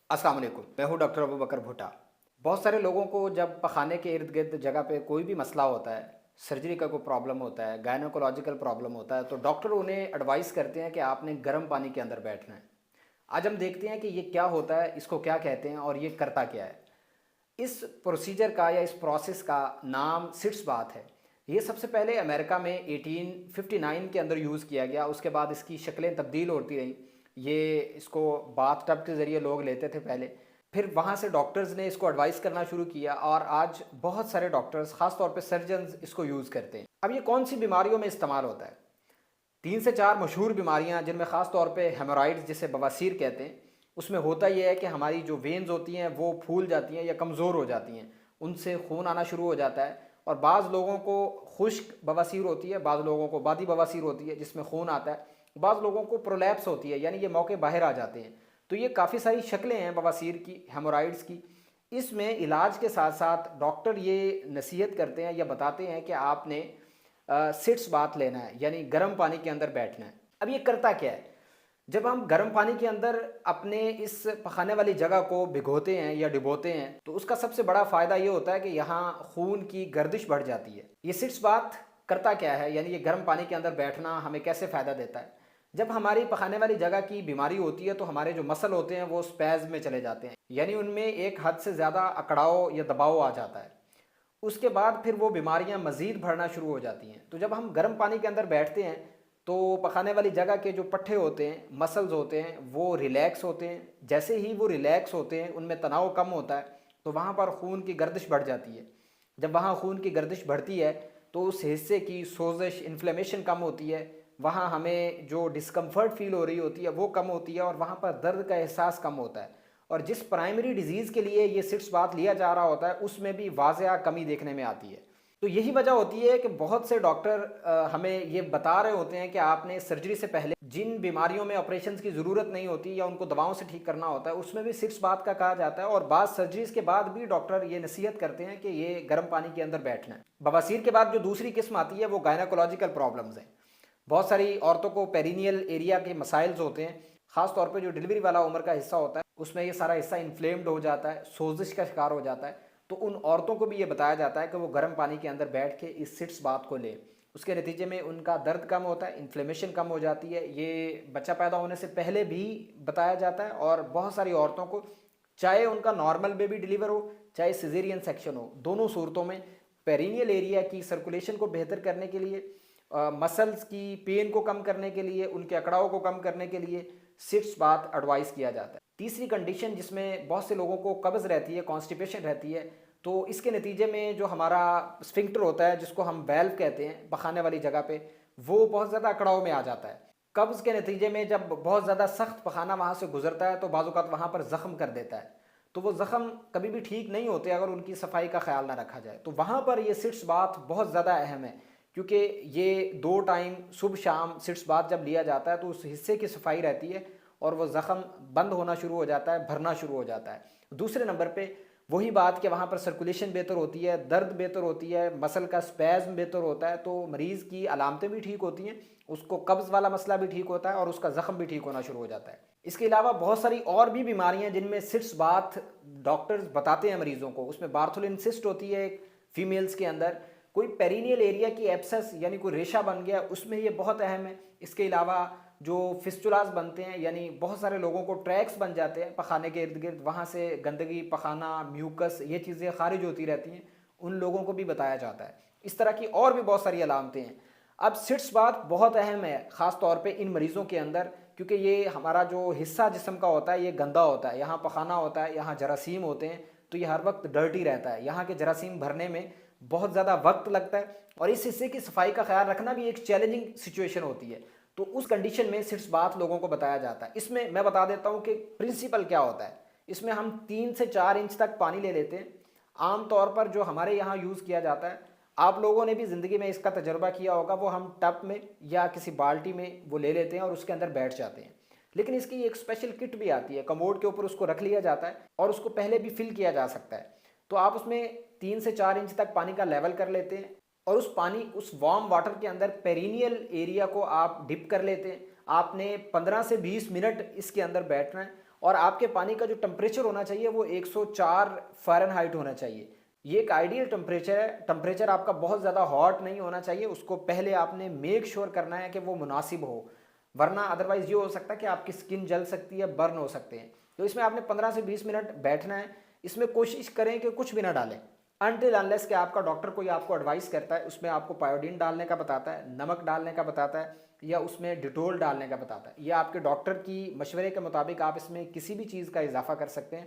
अस्सलाम वालेकुम। मैं हूँ डॉक्टर अबू बकर भुट्टा। बहुत सारे लोगों को जब पखाने के इर्द गिर्द जगह पे कोई भी मसला होता है, सर्जरी का कोई प्रॉब्लम होता है, गायनोकोलॉजिकल प्रॉब्लम होता है, तो डॉक्टर उन्हें एडवाइस करते हैं कि आपने गर्म पानी के अंदर बैठना है। आज हम देखते हैं कि ये क्या होता है, इसको क्या कहते हैं और ये करता क्या है। इस प्रोसीजर का या इस प्रोसेस का नाम सिट्स बाथ है। ये सबसे पहले अमेरिका में 1859 के अंदर यूज़ किया गया। उसके बाद इसकी शक्लें तब्दील होती रहीं। ये इसको बाथ टब के ज़रिए लोग लेते थे पहले। फिर वहाँ से डॉक्टर्स ने इसको एडवाइस करना शुरू किया और आज बहुत सारे डॉक्टर्स, ख़ास तौर पे सर्जन्स, इसको यूज़ करते हैं। अब ये कौन सी बीमारियों में इस्तेमाल होता है? 3 से 4 मशहूर बीमारियां, जिनमें ख़ास तौर पे हेमोराइड्स, जिसे बवासीर कहते हैं, उसमें होता यह है कि हमारी जो वेन्स होती हैं वो फूल जाती हैं या कमज़ोर हो जाती हैं, उनसे खून आना शुरू हो जाता है। और बाज़ लोगों को खुश्क बवासीर होती है, बाज़ लोगों को बादी बवासीर होती है जिसमें खून आता है, बाज़ लोगों को प्रोलैप्स होती है, यानी ये मौके बाहर आ जाते हैं। तो ये काफ़ी सारी शक्लें हैं बवासीर की, हेमोराइड्स की। इसमें इलाज के साथ साथ डॉक्टर ये नसीहत करते हैं या बताते हैं कि आपने सिट्स बाथ लेना है, यानी गर्म पानी के अंदर बैठना है। अब ये करता क्या है? जब हम गर्म पानी के अंदर अपने इस पखाने वाली जगह को भिगोते हैं या डुबोते हैं, तो उसका सबसे बड़ा फ़ायदा ये होता है कि यहाँ खून की गर्दिश बढ़ जाती है। ये सिट्स बाथ करता क्या है, यानी ये गर्म पानी के अंदर बैठना हमें कैसे फ़ायदा देता है? जब हमारी पखाने वाली जगह की बीमारी होती है तो हमारे जो मसल होते हैं वो स्पैज़ में चले जाते हैं, यानी उनमें एक हद से ज़्यादा अकड़ाव या दबाव आ जाता है। उसके बाद फिर वो बीमारियां मज़ीद बढ़ना शुरू हो जाती हैं। तो जब हम गर्म पानी के अंदर बैठते हैं तो पखाने वाली जगह के जो पट्टे होते हैं, मसल्स होते हैं, वो रिलैक्स होते हैं। जैसे ही वो रिलैक्स होते हैं, उनमें तनाव कम होता है, तो वहाँ पर खून की गर्दिश बढ़ जाती है। जब वहाँ खून की गर्दिश बढ़ती है तो उस हिस्से की सोजिश, इन्फ्लेमेशन कम होती है। वहाँ हमें जो डिस्कम्फर्ट फील हो रही होती है वो कम होती है और वहाँ पर दर्द का एहसास कम होता है। और जिस प्राइमरी डिजीज़ के लिए ये सिट्स बाथ लिया जा रहा होता है उसमें भी वाज़ेह कमी देखने में आती है। तो यही वजह होती है कि बहुत से डॉक्टर हमें ये बता रहे होते हैं कि आपने सर्जरी से पहले जिन बीमारियों में ऑपरेशंस की ज़रूरत नहीं होती या उनको दवाओं से ठीक करना होता है, उसमें भी सिट्स बाथ का कहा जाता है। और बाद सर्जरीज के बाद भी डॉक्टर ये नसीहत करते हैं कि ये गर्म पानी के अंदर बैठना है। बवासीर के बाद जो दूसरी किस्म आती है वो गायनाकोलॉजिकल प्रॉब्लम्स हैं। बहुत सारी औरतों को पेरिनियल एरिया के मसाइल्स होते हैं, ख़ास तौर पे जो डिलीवरी वाला उम्र का हिस्सा होता है उसमें ये सारा हिस्सा इन्फ्लेम्ड हो जाता है, सोजिश का शिकार हो जाता है। तो उन औरतों को भी ये बताया जाता है कि वो गर्म पानी के अंदर बैठ के इस सिट्स बाथ को लें। उसके नतीजे में उनका दर्द कम होता है, इन्फ्लेमेशन कम हो जाती है। ये बच्चा पैदा होने से पहले भी बताया जाता है। और बहुत सारी औरतों को, चाहे उनका नॉर्मल बेबी डिलीवर हो चाहे सिजेरियन सेक्शन हो, दोनों सूरतों में पेरिनियल एरिया की सर्कुलेशन को बेहतर करने के लिए, मसल्स की पेन को कम करने के लिए, उनके अकड़ाव को कम करने के लिए सिट्स बाथ एडवाइस किया जाता है। तीसरी कंडीशन जिसमें बहुत से लोगों को कब्ज़ रहती है, कॉन्स्टिपेशन रहती है, तो इसके नतीजे में जो हमारा स्फिंक्टर होता है, जिसको हम वेल्व कहते हैं पखाने वाली जगह पे, वो बहुत ज़्यादा अकड़ाव में आ जाता है। कब्ज़ के नतीजे में जब बहुत ज़्यादा सख्त पखाना वहाँ से गुजरता है तो बाज़-औक़ात वहाँ पर ज़ख्म कर देता है। तो वो ज़ख्म कभी भी ठीक नहीं होते अगर उनकी सफाई का ख्याल ना रखा जाए। तो वहाँ पर ये सिट्स बाथ बहुत ज़्यादा अहम है, क्योंकि ये 2 टाइम सुबह शाम सिट्स बाथ जब लिया जाता है तो उस हिस्से की सफाई रहती है और वो ज़ख़म बंद होना शुरू हो जाता है, भरना शुरू हो जाता है। दूसरे नंबर पे वही बात कि वहाँ पर सर्कुलेशन बेहतर होती है, दर्द बेहतर होती है, मसल का स्पैज़म बेहतर होता है, तो मरीज़ की अलामतें भी ठीक होती हैं, उसको कब्ज़ वाला मसला भी ठीक होता है और उसका ज़ख़म भी ठीक होना शुरू हो जाता है। इसके अलावा बहुत सारी और भी बीमारियाँ जिनमें सिट्स बाथ डॉक्टर्स बताते हैं मरीज़ों को, उसमें बार्थोलिन सिस्ट होती है एक फीमेल्स के अंदर, कोई पेरिनियल एरिया की एब्सेस यानी कोई रेशा बन गया, उसमें ये बहुत अहम है। इसके अलावा जो फिस्टुलास बनते हैं, यानी बहुत सारे लोगों को ट्रैक्स बन जाते हैं पखाने के इर्द गिर्द, वहाँ से गंदगी, पखाना, म्यूकस, ये चीज़ें खारिज होती रहती हैं, उन लोगों को भी बताया जाता है। इस तरह की और भी बहुत सारी अलामतें हैं। अब सिट्स बाथ बहुत अहम है ख़ास तौर पे इन मरीज़ों के अंदर, क्योंकि ये हमारा जो हिस्सा जिस्म का होता है ये गंदा होता है, यहाँ पखाना होता है, यहाँ जरासीम होते हैं, तो ये हर वक्त डर्टी रहता है। यहाँ के जरासीम भरने में बहुत ज़्यादा वक्त लगता है और इस हिस्से की सफाई का ख्याल रखना भी एक चैलेंजिंग सिचुएशन होती है। तो उस कंडीशन में सिट्स बाथ लोगों को बताया जाता है। इसमें मैं बता देता हूँ कि प्रिंसिपल क्या होता है। इसमें हम 3 से 4 इंच तक पानी ले लेते हैं। आम तौर पर जो हमारे यहाँ यूज़ किया जाता है, आप लोगों ने भी ज़िंदगी में इसका तजर्बा किया होगा, वो हम टब में या किसी बाल्टी में वो ले लेते हैं और उसके अंदर बैठ जाते हैं। लेकिन इसकी एक स्पेशल किट भी आती है, कमोड के ऊपर उसको रख लिया जाता है और उसको पहले भी फिल किया जा सकता है। तो आप उसमें 3 से 4 इंच तक पानी का लेवल कर लेते हैं और उस वार्म वाटर के अंदर पेरिनियल एरिया को आप डिप कर लेते हैं। आपने 15 से 20 मिनट इसके अंदर बैठना है اور آپ کے پانی کا جو ٹمپریچر ہونا چاہیے وہ 104 فارنہائٹ ہونا چاہیے. یہ ایک آئیڈیل ٹمپریچر ہے. ٹمپریچر آپ کا بہت زیادہ ہاٹ نہیں ہونا چاہیے, اس کو پہلے آپ نے میک شیور کرنا ہے کہ وہ مناسب ہو, ورنہ ادروائز یہ ہو سکتا ہے کہ آپ کی سکن جل سکتی ہے, برن ہو سکتے ہیں. تو اس میں آپ نے 15 سے 20 منٹ بیٹھنا ہے. اس میں کوشش کریں کہ کچھ بھی نہ ڈالیں انٹل انلیس کہ آپ کا ڈاکٹر کوئی آپ کو ایڈوائس کرتا ہے, اس میں آپ کو پائیوڈین ڈالنے کا بتاتا ہے, نمک ڈالنے کا بتاتا ہے, یا اس میں ڈیٹول ڈالنے کا بتاتا ہے. یہ آپ کے ڈاکٹر کی مشورے کے مطابق آپ اس میں کسی بھی چیز کا اضافہ کر سکتے ہیں.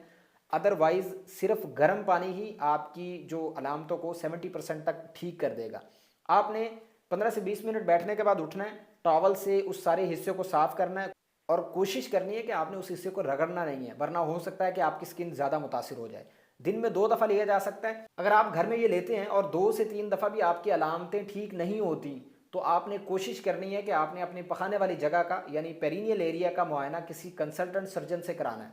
ادروائز صرف گرم پانی ہی آپ کی جو علامتوں کو 70% تک ٹھیک کر دے گا. آپ نے 15 سے 20 منٹ بیٹھنے کے بعد اٹھنا ہے, ٹاول سے اس سارے حصے کو صاف کرنا ہے, اور کوشش کرنی ہے کہ آپ نے اس حصے کو رگڑنا نہیں ہے, ورنہ ہو سکتا ہے کہ آپ کی سکن زیادہ متاثر ہو جائے. دن میں 2 دفعہ لیا جا سکتا ہے. اگر آپ گھر میں یہ لیتے ہیں اور 2 سے 3 دفعہ بھی آپ کی علامتیں ٹھیک نہیں ہوتی, تو آپ نے کوشش کرنی ہے کہ آپ نے اپنی پخانے والی جگہ کا یعنی پیرینیل ایریا کا معائنہ کسی کنسلٹنٹ سرجن سے کرانا ہے,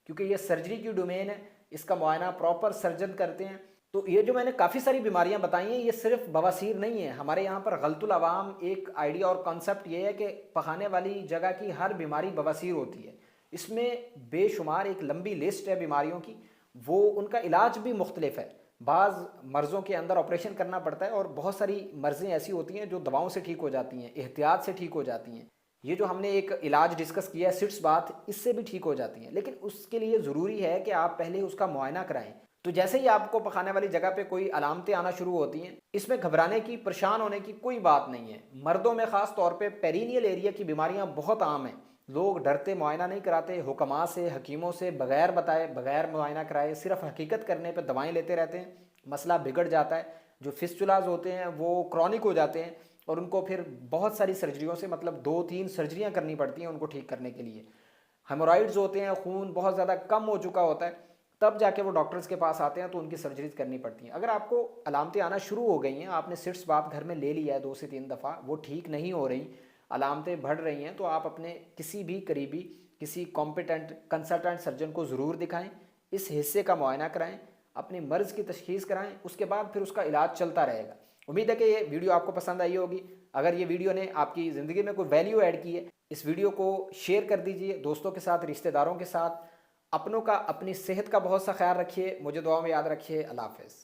کیونکہ یہ سرجری کی ڈومین ہے. اس کا معائنہ پراپر سرجن کرتے ہیں. تو یہ جو میں نے کافی ساری بیماریاں بتائی ہیں, یہ صرف بواسیر نہیں ہے. ہمارے یہاں پر غلط العوام ایک آئیڈیا اور کانسیپٹ یہ ہے کہ پخانے والی جگہ کی ہر بیماری بواسیر ہوتی ہے. اس میں بے شمار ایک لمبی لسٹ ہے بیماریوں کی, وہ ان کا علاج بھی مختلف ہے. بعض مرضوں کے اندر آپریشن کرنا پڑتا ہے, اور بہت ساری مرضیں ایسی ہوتی ہیں جو دواؤں سے ٹھیک ہو جاتی ہیں, احتیاط سے ٹھیک ہو جاتی ہیں. یہ جو ہم نے ایک علاج ڈسکس کیا ہے سٹس بات, اس سے بھی ٹھیک ہو جاتی ہیں, لیکن اس کے لیے ضروری ہے کہ آپ پہلے اس کا معائنہ کرائیں. تو جیسے ہی آپ کو پخانے والی جگہ پہ کوئی علامتیں آنا شروع ہوتی ہیں, اس میں گھبرانے کی, پریشان ہونے کی کوئی بات نہیں ہے. مردوں میں خاص طور پہ پیرینیل ایریا کی بیماریاں بہت عام ہیں. لوگ ڈرتے معائنہ نہیں کراتے, حکماء سے, حکیموں سے بغیر بتائے, بغیر معائنہ کرائے, صرف حقیقت کرنے پہ دوائیں لیتے رہتے ہیں. مسئلہ بگڑ جاتا ہے. جو فسچولاز ہوتے ہیں وہ کرونک ہو جاتے ہیں, اور ان کو پھر بہت ساری سرجریوں سے, مطلب 2-3 سرجریاں کرنی پڑتی ہیں ان کو ٹھیک کرنے کے لیے. ہیمورائڈز ہوتے ہیں, خون بہت زیادہ کم ہو چکا ہوتا ہے, تب جا کے وہ ڈاکٹرز کے پاس آتے ہیں تو ان کی سرجریز کرنی پڑتی ہیں. اگر آپ کو علامتیں آنا شروع ہو گئی ہیں, آپ نے سٹس بات گھر میں لے لیا ہے 2 سے 3 دفعہ, وہ ٹھیک نہیں ہو رہی, علامتیں بڑھ رہی ہیں, تو آپ اپنے کسی بھی قریبی, کسی کمپیٹنٹ کنسلٹنٹ سرجن کو ضرور دکھائیں. اس حصے کا معائنہ کرائیں, اپنی مرض کی تشخیص کرائیں, اس کے بعد پھر اس کا علاج چلتا رہے گا. امید ہے کہ یہ ویڈیو آپ کو پسند آئی ہوگی. اگر یہ ویڈیو نے آپ کی زندگی میں کوئی ویلیو ایڈ کی ہے, اس ویڈیو کو شیئر کر دیجئے دوستوں کے ساتھ, رشتہ داروں کے ساتھ. اپنوں کا, اپنی صحت کا بہت سا خیال رکھیے. مجھے دعاؤں میں یاد رکھیے. اللہ حافظ.